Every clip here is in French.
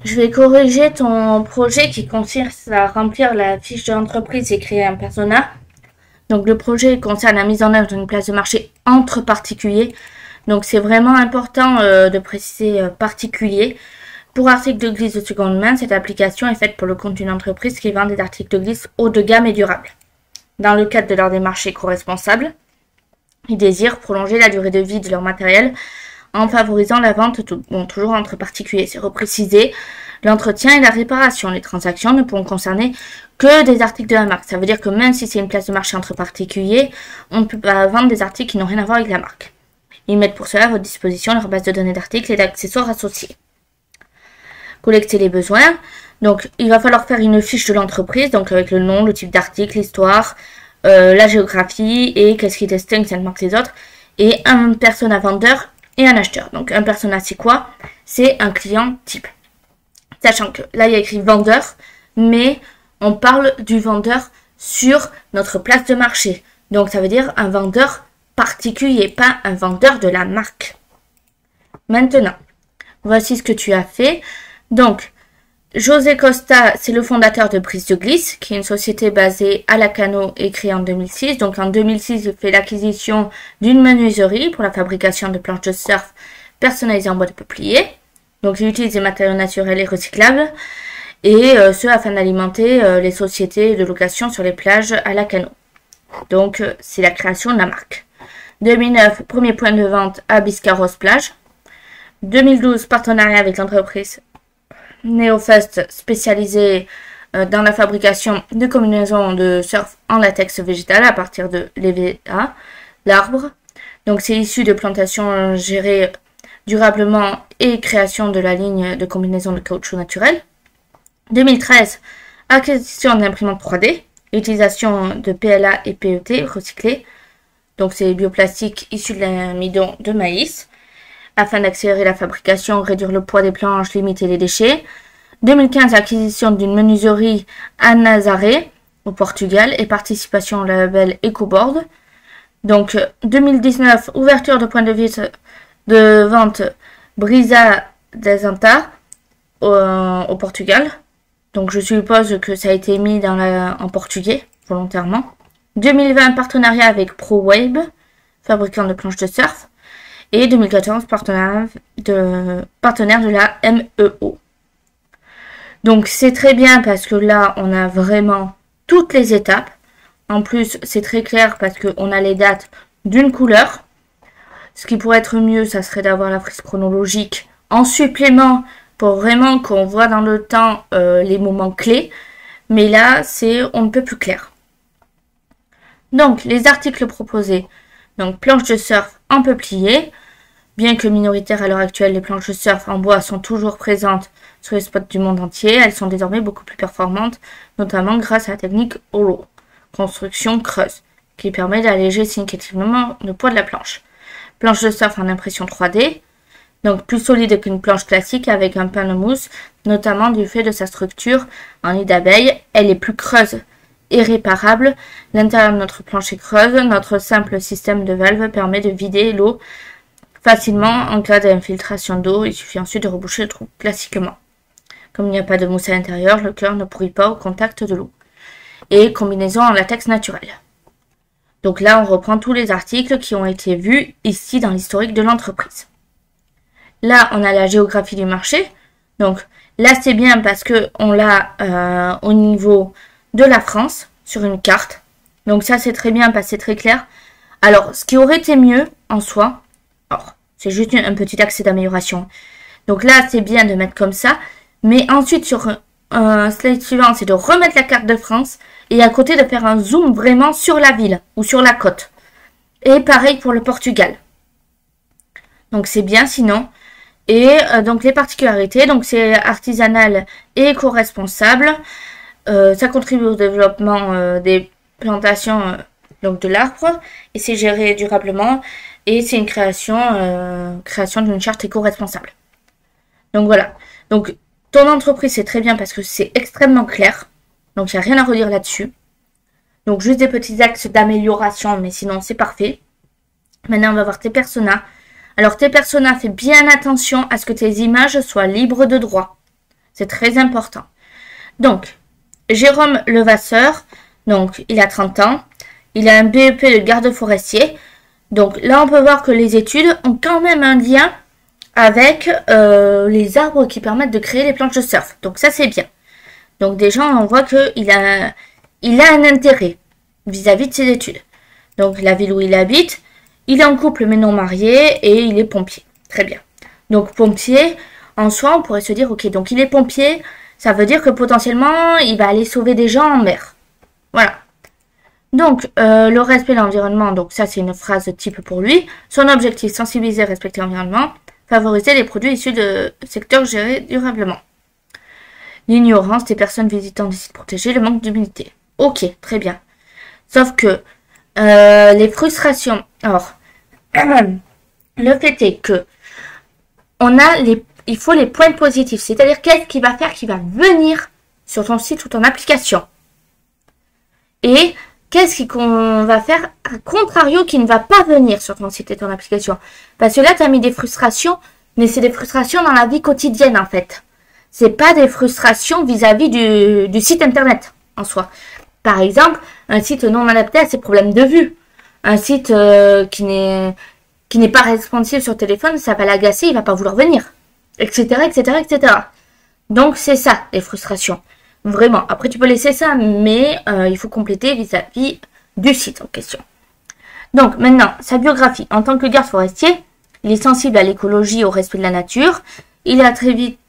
Je vais corriger ton projet qui consiste à remplir la fiche de l'entreprise et créer un persona. Donc le projet concerne la mise en œuvre d'une place de marché entre particuliers. Donc c'est vraiment important de préciser particulier. Pour articles de glisse de seconde main, cette application est faite pour le compte d'une entreprise qui vend des articles de glisse haut de gamme et durables. Dans le cadre de leur démarche éco-responsable, ils désirent prolonger la durée de vie de leur matériel en favorisant la vente, toujours entre particuliers. C'est reprécisé, l'entretien et la réparation. Les transactions ne pourront concerner que des articles de la marque. Ça veut dire que même si c'est une place de marché entre particuliers, on ne peut pas vendre des articles qui n'ont rien à voir avec la marque. Ils mettent pour cela à votre disposition leur base de données d'articles et d'accessoires associés. Collecter les besoins. Donc, il va falloir faire une fiche de l'entreprise, donc avec le nom, le type d'article, l'histoire, la géographie et qu'est-ce qui distingue cette marque des autres. Et un persona vendeur et un acheteur. Donc, un persona, c'est quoi? C'est un client type. Sachant que là, il y a écrit vendeur, mais on parle du vendeur sur notre place de marché. Donc, ça veut dire un vendeur particulier, pas un vendeur de la marque. Maintenant, voici ce que tu as fait. Donc, José Costa, c'est le fondateur de Brise de Glisse, qui est une société basée à Lacanau et créée en 2006. Donc, en 2006, il fait l'acquisition d'une menuiserie pour la fabrication de planches de surf personnalisées en bois de peuplier. Donc, il utilise des matériaux naturels et recyclables. Et ce, afin d'alimenter les sociétés de location sur les plages à Lacanau. Donc, c'est la création de la marque. 2009, premier point de vente à Biscarrosse Plage. 2012, partenariat avec l'entreprise Neofest spécialisée dans la fabrication de combinaisons de surf en latex végétal à partir de l'EVA, l'arbre. Donc, c'est issu de plantations gérées durablement et création de la ligne de combinaisons de caoutchouc naturel. 2013, acquisition d'imprimantes 3D, utilisation de PLA et PET recyclés. Donc, c'est bioplastique issu de l'amidon de maïs, afin d'accélérer la fabrication, réduire le poids des planches, limiter les déchets. 2015, acquisition d'une menuiserie à Nazaré, au Portugal, et participation au label EcoBoard. Donc, 2019, ouverture de point de vente Brisa Desanta au Portugal. Donc, je suppose que ça a été mis en portugais, volontairement. 2020, partenariat avec ProWave, fabricant de planches de surf. Et 2014, partenaire de la MEO. Donc, c'est très bien parce que là, on a vraiment toutes les étapes. En plus, c'est très clair parce qu'on a les dates d'une couleur. Ce qui pourrait être mieux, ça serait d'avoir la frise chronologique en supplément pour vraiment qu'on voit dans le temps les moments clés. Mais là, on ne peut plus clair. Donc, les articles proposés. Donc, planches de surf en peuplier. Bien que minoritaires à l'heure actuelle, les planches de surf en bois sont toujours présentes sur les spots du monde entier. Elles sont désormais beaucoup plus performantes, notamment grâce à la technique hollow, construction creuse, qui permet d'alléger significativement le poids de la planche. Planche de surf en impression 3D, donc plus solide qu'une planche classique avec un pain de mousse, notamment du fait de sa structure en nid d'abeille. Elle est plus creuse et réparable. L'intérieur de notre planche est creuse. Notre simple système de valve permet de vider l'eau facilement en cas d'infiltration d'eau. Il suffit ensuite de reboucher le trou classiquement. Comme il n'y a pas de mousse à l'intérieur, le cœur ne pourrit pas au contact de l'eau. Et combinaison en latex naturel. Donc là, on reprend tous les articles qui ont été vus ici dans l'historique de l'entreprise. Là, on a la géographie du marché. Donc là, c'est bien parce qu'on l'a au niveau de la France sur une carte. Donc ça, c'est très bien parce que c'est très clair. Alors, ce qui aurait été mieux en soi, c'est juste un petit accès d'amélioration. Donc là, c'est bien de mettre comme ça. Mais ensuite, sur un slide suivant, c'est de remettre la carte de France et à côté de faire un zoom vraiment sur la ville ou sur la côte. Et pareil pour le Portugal. Donc c'est bien sinon. Et donc les particularités, donc c'est artisanal et éco-responsable. Ça contribue au développement des plantations donc de l'arbre et c'est géré durablement et c'est une création d'une charte éco-responsable. Donc voilà. Donc ton entreprise c'est très bien parce que c'est extrêmement clair. Donc il n'y a rien à redire là-dessus. Donc juste des petits axes d'amélioration mais sinon c'est parfait. Maintenant on va voir tes personas. Alors tes personas, fais bien attention à ce que tes images soient libres de droit. C'est très important. Donc, Jérôme Levasseur, donc il a 30 ans. Il a un BEP de garde forestier. Donc là, on peut voir que les études ont quand même un lien avec les arbres qui permettent de créer les planches de surf. Donc ça, c'est bien. Donc déjà, on voit qu'il a un intérêt vis-à-vis de ses études. Donc la ville où il habite, il est en couple mais non marié et il est pompier. Très bien. Donc pompier, en soi, on pourrait se dire, ok, donc il est pompier, ça veut dire que potentiellement, il va aller sauver des gens en mer. Voilà. Donc, le respect de l'environnement, donc ça c'est une phrase type pour lui. Son objectif, sensibiliser, respecter l'environnement, favoriser les produits issus de secteurs gérés durablement. L'ignorance des personnes visitant des sites protégés, le manque d'humilité. Ok, très bien. Sauf que les frustrations, alors, le fait est que il faut les points positifs, c'est-à-dire qu'est-ce qui va faire qu'il va venir sur ton site ou ton application. Et qu'est-ce qu'on va faire à contrario qui ne va pas venir sur ton site et ton application. Parce que là, tu as mis des frustrations, mais c'est des frustrations dans la vie quotidienne en fait. C'est pas des frustrations vis-à-vis du site internet en soi. Par exemple, un site non adapté à ses problèmes de vue. Un site qui n'est pas responsive sur téléphone, ça va l'agacer, il va pas vouloir venir. Etc. etc. etc. Donc c'est ça, les frustrations. Vraiment. Après, tu peux laisser ça, mais il faut compléter vis-à-vis du site en question. Donc, maintenant, sa biographie. En tant que garde forestier, il est sensible à l'écologie et au respect de la nature. Il a très vite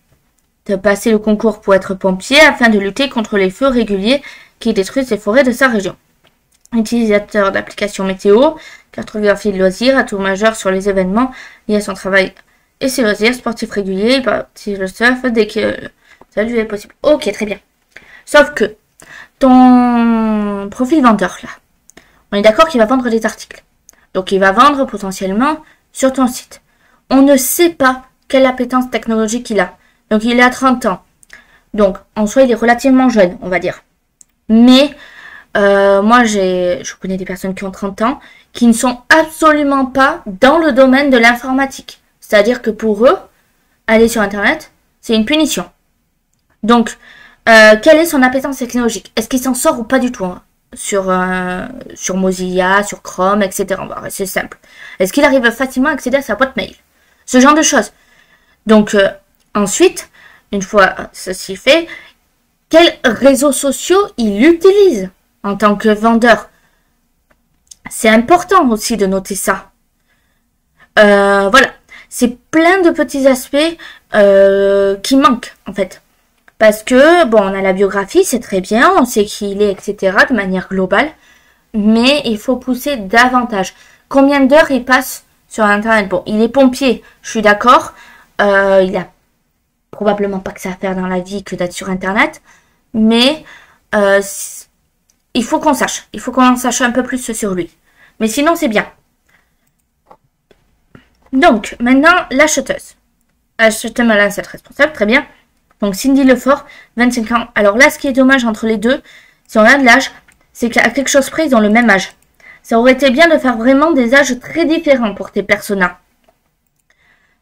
passé le concours pour être pompier afin de lutter contre les feux réguliers qui détruisent les forêts de sa région. Utilisateur d'applications météo, cartographie de loisirs, atout majeur sur les événements liés à son travail et ses loisirs, sportif régulier, il pratique le surf dès que ça lui est possible. Ok, très bien. Sauf que ton profil vendeur, là, on est d'accord qu'il va vendre des articles. Donc, il va vendre potentiellement sur ton site. On ne sait pas quelle appétence technologique il a. Donc, il a 30 ans. Donc, en soi, il est relativement jeune, on va dire. Mais, moi, je connais des personnes qui ont 30 ans qui ne sont absolument pas dans le domaine de l'informatique. C'est-à-dire que pour eux, aller sur Internet, c'est une punition. Donc, quelle est son appétence technologique? Est-ce qu'il s'en sort ou pas du tout hein, sur Mozilla, sur Chrome, etc. C'est simple. Est-ce qu'il arrive facilement à accéder à sa boîte mail? Ce genre de choses. Donc, ensuite, une fois ceci fait, quels réseaux sociaux il utilise en tant que vendeur? C'est important aussi de noter ça. Voilà. C'est plein de petits aspects qui manquent, en fait. Parce que, bon, on a la biographie, c'est très bien, on sait qui il est, etc., de manière globale. Mais il faut pousser davantage. Combien d'heures il passe sur Internet? Bon, il est pompier, je suis d'accord. Il a probablement pas que ça à faire dans la vie que d'être sur Internet. Mais il faut qu'on sache. Il faut qu'on en sache un peu plus sur lui. Mais sinon, c'est bien. Donc, maintenant, l'acheteuse. Acheteuse malin, c'est responsable, très bien. Donc, Cindy Lefort, 25 ans. Alors là, ce qui est dommage entre les deux, si on regarde l'âge, c'est qu'à quelque chose près, ils ont le même âge. Ça aurait été bien de faire vraiment des âges très différents pour tes personnages.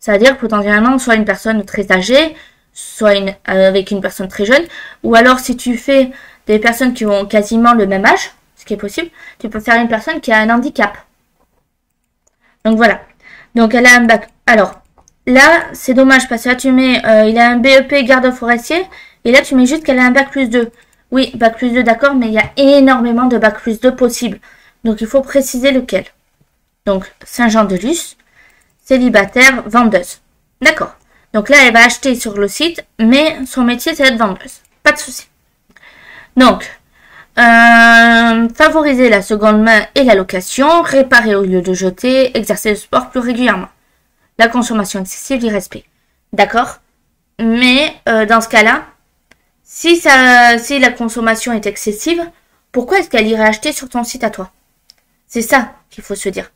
C'est-à-dire, potentiellement, soit une personne très âgée, soit avec une personne très jeune. Ou alors, si tu fais des personnes qui ont quasiment le même âge, ce qui est possible, tu peux faire une personne qui a un handicap. Donc, voilà. Donc, elle a un bac. Alors, là, c'est dommage parce que là, tu mets, il a un BEP garde forestier. Et là, tu mets juste qu'elle a un bac plus 2. Oui, bac plus 2, d'accord, mais il y a énormément de bac plus 2 possibles. Donc, il faut préciser lequel. Donc, Saint-Jean-de-Luz, célibataire, vendeuse. D'accord. Donc là, elle va acheter sur le site, mais son métier, c'est d'être vendeuse. Pas de souci. Donc, favoriser la seconde main et la location, réparer au lieu de jeter, exercer le sport plus régulièrement. La consommation excessive, l'irrespect. D'accord. Mais dans ce cas-là, si la consommation est excessive, pourquoi est-ce qu'elle irait acheter sur ton site à toi? C'est ça qu'il faut se dire.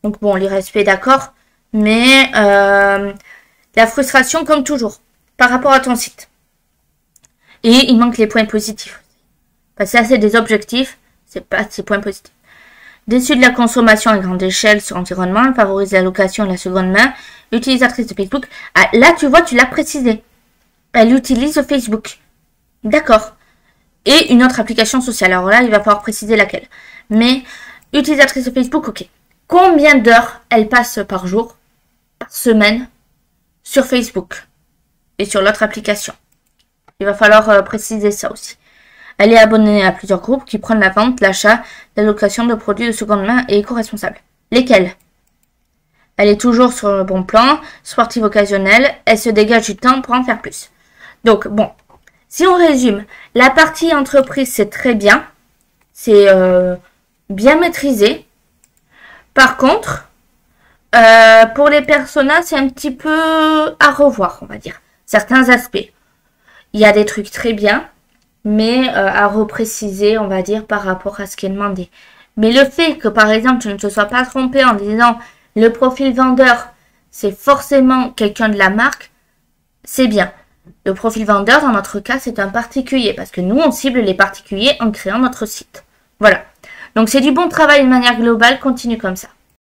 Donc bon, l'irrespect, d'accord. Mais la frustration, comme toujours, par rapport à ton site. Et il manque les points positifs. Parce que ça, c'est des objectifs, c'est pas ces points positifs. Déçu de la consommation à grande échelle sur l'environnement, favorise la location et la seconde main, utilisatrice de Facebook. Ah, là, tu vois, tu l'as précisé. elle utilise Facebook. D'accord. Et une autre application sociale. Alors là, il va falloir préciser laquelle. Mais utilisatrice de Facebook, ok. Combien d'heures elle passe par jour, par semaine, sur Facebook et sur l'autre application? Il va falloir préciser ça aussi. Elle est abonnée à plusieurs groupes qui prennent la vente, l'achat, la location de produits de seconde main et éco-responsables. Lesquels? Elle est toujours sur le bon plan, sportive occasionnelle, elle se dégage du temps pour en faire plus. Donc, bon, si on résume, la partie entreprise, c'est très bien. C'est bien maîtrisé. Par contre, pour les personas, c'est un petit peu à revoir, on va dire. Certains aspects. Il y a des trucs très bien, mais à repréciser, on va dire, par rapport à ce qui est demandé. Mais le fait que, par exemple, tu ne te sois pas trompé en disant le profil vendeur, c'est forcément quelqu'un de la marque, c'est bien. Le profil vendeur, dans notre cas, c'est un particulier, parce que nous, on cible les particuliers en créant notre site. Voilà. Donc, c'est du bon travail de manière globale, continue comme ça.